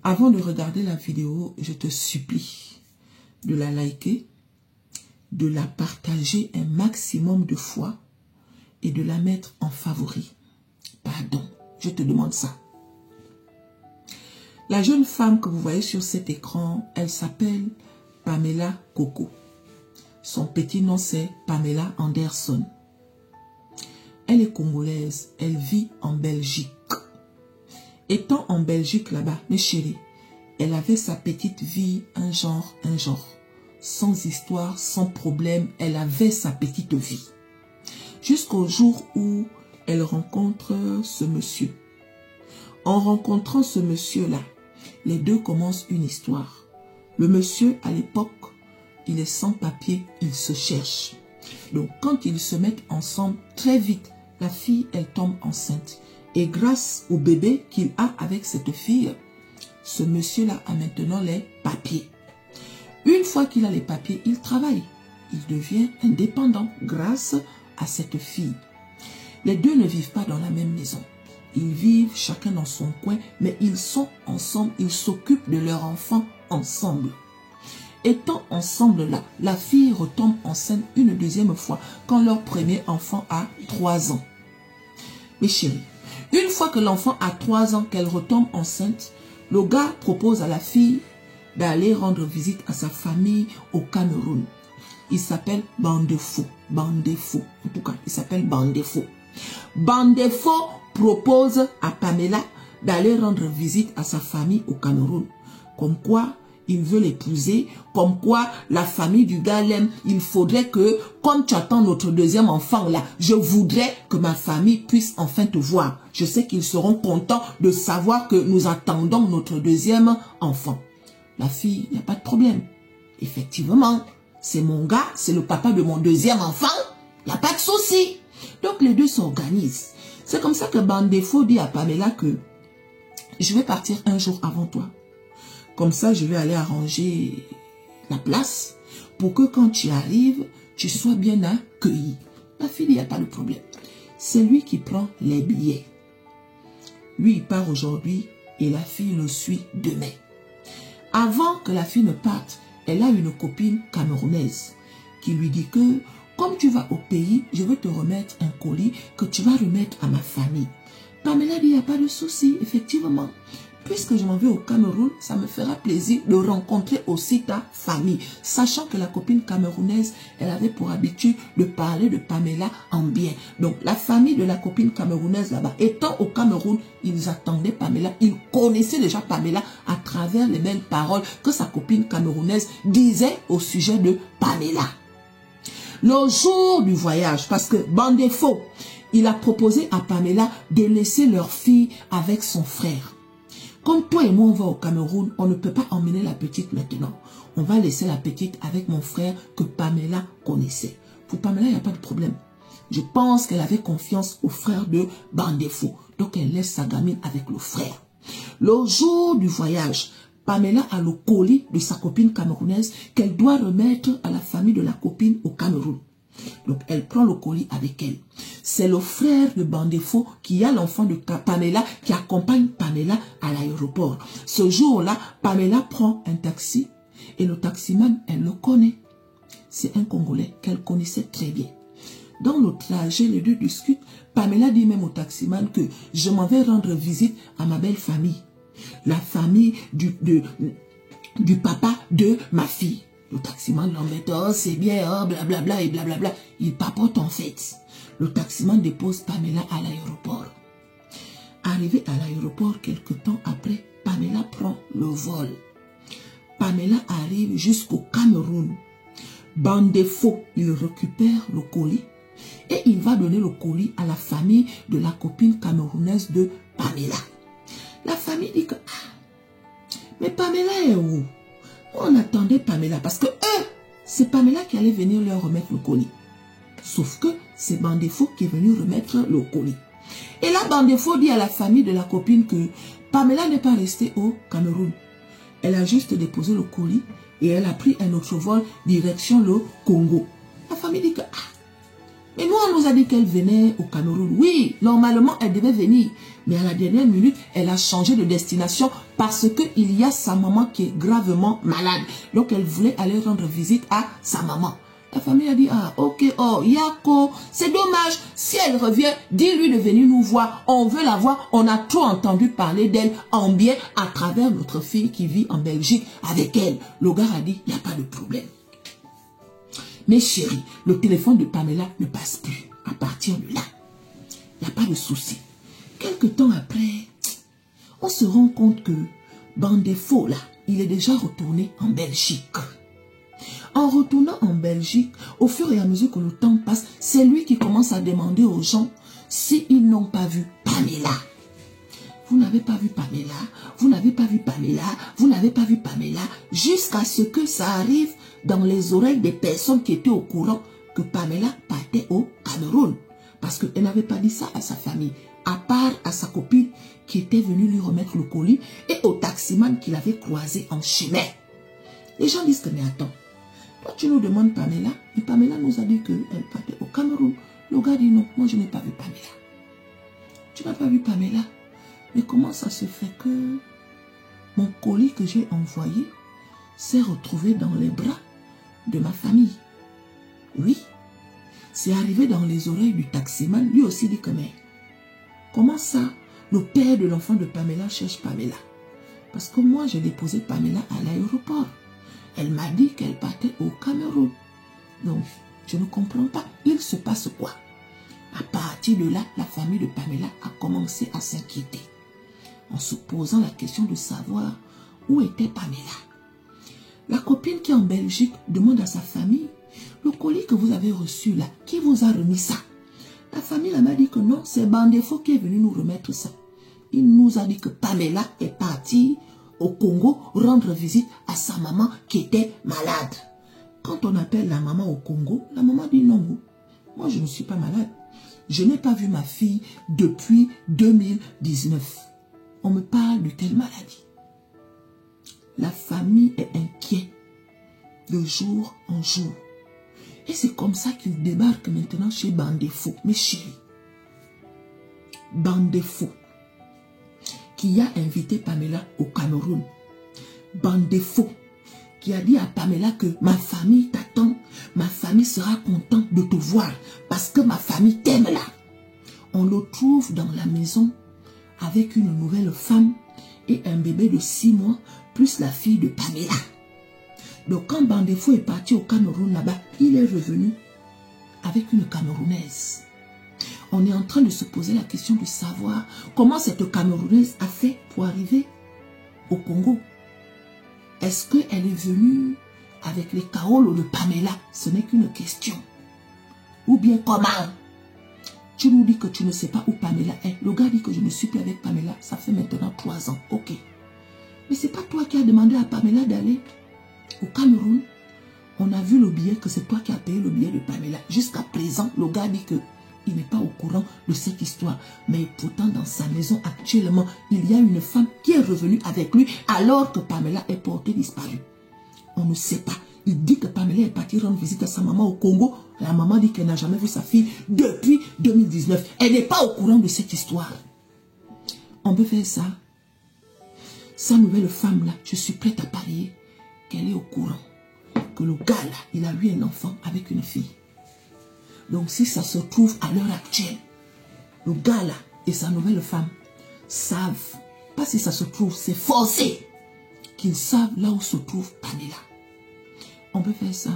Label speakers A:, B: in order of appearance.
A: Avant de regarder la vidéo, je te supplie de la liker, de la partager un maximum de fois et de la mettre en favori. Pardon, je te demande ça. La jeune femme que vous voyez sur cet écran, elle s'appelle Pamela Coco. Son petit nom c'est Pamela Anderson. Elle est congolaise, elle vit en Belgique. Étant en Belgique là-bas, mes chéris, elle avait sa petite vie, un genre, sans histoire, sans problème, elle avait sa petite vie. Jusqu'au jour où elle rencontre ce monsieur. En rencontrant ce monsieur-là, les deux commencent une histoire. Le monsieur, à l'époque, il est sans papier, il se cherche. Donc, quand ils se mettent ensemble, très vite, la fille, elle tombe enceinte. Et grâce au bébé qu'il a avec cette fille, ce monsieur-là a maintenant les papiers. Une fois qu'il a les papiers, il travaille. Il devient indépendant grâce à cette fille. Les deux ne vivent pas dans la même maison. Ils vivent chacun dans son coin, mais ils sont ensemble, ils s'occupent de leur enfant ensemble. Étant ensemble là, la fille retombe enceinte une deuxième fois quand leur premier enfant a 3 ans. Mes chéris, une fois que l'enfant a 3 ans, qu'elle retombe enceinte, le gars propose à la fille d'aller rendre visite à sa famille au Cameroun. Il s'appelle Bandefo. Bandefo. En tout cas, il s'appelle Bandefo. Bandefo propose à Pamela d'aller rendre visite à sa famille au Cameroun. Comme quoi, il veut l'épouser. Comme quoi, la famille du gars l'aime. Il faudrait que, comme tu attends notre deuxième enfant là, je voudrais que ma famille puisse enfin te voir. Je sais qu'ils seront contents de savoir que nous attendons notre deuxième enfant. La fille, il n'y a pas de problème. Effectivement, c'est mon gars, c'est le papa de mon deuxième enfant. Il n'y a pas de souci. Donc les deux s'organisent. C'est comme ça que Bandefo dit à Pamela que je vais partir un jour avant toi. Comme ça, je vais aller arranger la place pour que quand tu arrives, tu sois bien accueilli. La fille, il n'y a pas de problème. C'est lui qui prend les billets. Lui, il part aujourd'hui et la fille le suit demain. Avant que la fille ne parte, elle a une copine camerounaise qui lui dit que comme tu vas au pays, je vais te remettre un colis que tu vas remettre à ma famille. Pamela dit, il n'y a pas de souci, effectivement. Puisque je m'en vais au Cameroun, ça me fera plaisir de rencontrer aussi ta famille. Sachant que la copine camerounaise, elle avait pour habitude de parler de Pamela en bien. Donc la famille de la copine camerounaise là-bas, étant au Cameroun, ils attendaient Pamela. Ils connaissaient déjà Pamela à travers les belles paroles que sa copine camerounaise disait au sujet de Pamela. Le jour du voyage, parce que Bandefo, il a proposé à Pamela de laisser leur fille avec son frère. Comme toi et moi, on va au Cameroun, on ne peut pas emmener la petite maintenant. On va laisser la petite avec mon frère que Pamela connaissait. Pour Pamela, il n'y a pas de problème. Je pense qu'elle avait confiance au frère de Bandefo. Donc, elle laisse sa gamine avec le frère. Le jour du voyage, Pamela a le colis de sa copine camerounaise qu'elle doit remettre à la famille de la copine au Cameroun. Donc, elle prend le colis avec elle. C'est le frère de Bandefo qui a l'enfant de Pamela, qui accompagne Pamela à l'aéroport. Ce jour-là, Pamela prend un taxi et le taximan, elle le connaît. C'est un Congolais qu'elle connaissait très bien. Dans le trajet, les deux discutent. Pamela dit même au taximan que je m'en vais rendre visite à ma belle famille. La famille du papa de ma fille. Le taximan l'embête, oh c'est bien, oh blablabla et blablabla. Il papote en fait. Le taximan dépose Pamela à l'aéroport. Arrivé à l'aéroport quelque temps après, Pamela prend le vol. Pamela arrive jusqu'au Cameroun. Bandefo, il récupère le colis et il va donner le colis à la famille de la copine camerounaise de Pamela. La famille dit que, mais Pamela est où? On attendait Pamela parce que c'est Pamela qui allait venir leur remettre le colis. Sauf que c'est Bandefo qui est venu remettre le colis. Et là, Bandefo dit à la famille de la copine que Pamela n'est pas restée au Cameroun. Elle a juste déposé le colis et elle a pris un autre vol direction le Congo. La famille dit que Mais nous, on nous a dit qu'elle venait au Cameroun. Oui, normalement, elle devait venir. Mais à la dernière minute, elle a changé de destination parce qu'il y a sa maman qui est gravement malade. Donc, elle voulait aller rendre visite à sa maman. La famille a dit, ah, ok, oh, Yako, c'est dommage. Si elle revient, dis-lui de venir nous voir. On veut la voir. On a trop entendu parler d'elle en bien à travers notre fille qui vit en Belgique avec elle. Le gars a dit, il n'y a pas de problème. Mais chérie, le téléphone de Pamela ne passe plus. À partir de là, il n'y a pas de souci. Quelque temps après, on se rend compte que Bandefo, là, il est déjà retourné en Belgique. En retournant en Belgique, au fur et à mesure que le temps passe, c'est lui qui commence à demander aux gens s'ils n'ont pas vu Pamela. Vous n'avez pas vu Pamela, vous n'avez pas vu Pamela, vous n'avez pas vu Pamela, jusqu'à ce que ça arrive dans les oreilles des personnes qui étaient au courant que Pamela partait au Cameroun. Parce qu'elle n'avait pas dit ça à sa famille, à part à sa copine qui était venue lui remettre le colis et au taximan qu'il avait croisé en chemin. Les gens disent que, mais attends, toi tu nous demandes Pamela, et Pamela nous a dit qu'elle partait au Cameroun. Le gars dit non, moi je n'ai pas vu Pamela. Tu n'as pas vu Pamela? Mais comment ça se fait que mon colis que j'ai envoyé s'est retrouvé dans les bras de ma famille? Oui, c'est arrivé dans les oreilles du taximan. Lui aussi dit que, mais comment ça, le père de l'enfant de Pamela cherche Pamela? Parce que moi, j'ai déposé Pamela à l'aéroport. Elle m'a dit qu'elle partait au Cameroun. Donc, je ne comprends pas. Il se passe quoi? À partir de là, la famille de Pamela a commencé à s'inquiéter, en se posant la question de savoir où était Pamela. La copine qui est en Belgique demande à sa famille, le colis que vous avez reçu là, qui vous a remis ça? La famille m'a dit que non, c'est Bandefo qui est venu nous remettre ça. Il nous a dit que Pamela est partie au Congo rendre visite à sa maman qui était malade. Quand on appelle la maman au Congo, la maman dit non, moi je ne suis pas malade. Je n'ai pas vu ma fille depuis 2019. On me parle de telle maladie. La famille est inquiète de jour en jour. Et c'est comme ça qu'il débarque maintenant chez Bandefo. Mes chéris, Bandefo, qui a invité Pamela au Cameroun. Bandefo, qui a dit à Pamela que ma famille t'attend, ma famille sera contente de te voir parce que ma famille t'aime là. On le trouve dans la maison avec une nouvelle femme et un bébé de 6 mois plus la fille de Pamela. Donc quand Bandefo est parti au Cameroun là-bas, il est revenu avec une Camerounaise. On est en train de se poser la question de savoir comment cette Camerounaise a fait pour arriver au Congo. Est-ce qu'elle est venue avec les caolos de Pamela? Ce n'est qu'une question. Ou bien comment? Tu nous dis que tu ne sais pas où Pamela est. Le gars dit que je ne suis plus avec Pamela. Ça fait maintenant 3 ans. Ok. Mais c'est pas toi qui as demandé à Pamela d'aller au Cameroun. On a vu le billet, que c'est toi qui as payé le billet de Pamela. Jusqu'à présent, le gars dit que il n'est pas au courant de cette histoire. Mais pourtant, dans sa maison actuellement, il y a une femme qui est revenue avec lui alors que Pamela est portée disparue. On ne sait pas. Il dit que Pamela est partie rendre visite à sa maman au Congo. La maman dit qu'elle n'a jamais vu sa fille depuis 2019. Elle n'est pas au courant de cette histoire. On peut faire ça. Sa nouvelle femme là, je suis prête à parier qu'elle est au courant. Que le gars là, il a eu un enfant avec une fille. Donc si ça se trouve à l'heure actuelle, le gars là et sa nouvelle femme savent, pas si ça se trouve, c'est forcé qu'ils savent là où se trouve Pamela. On peut faire ça.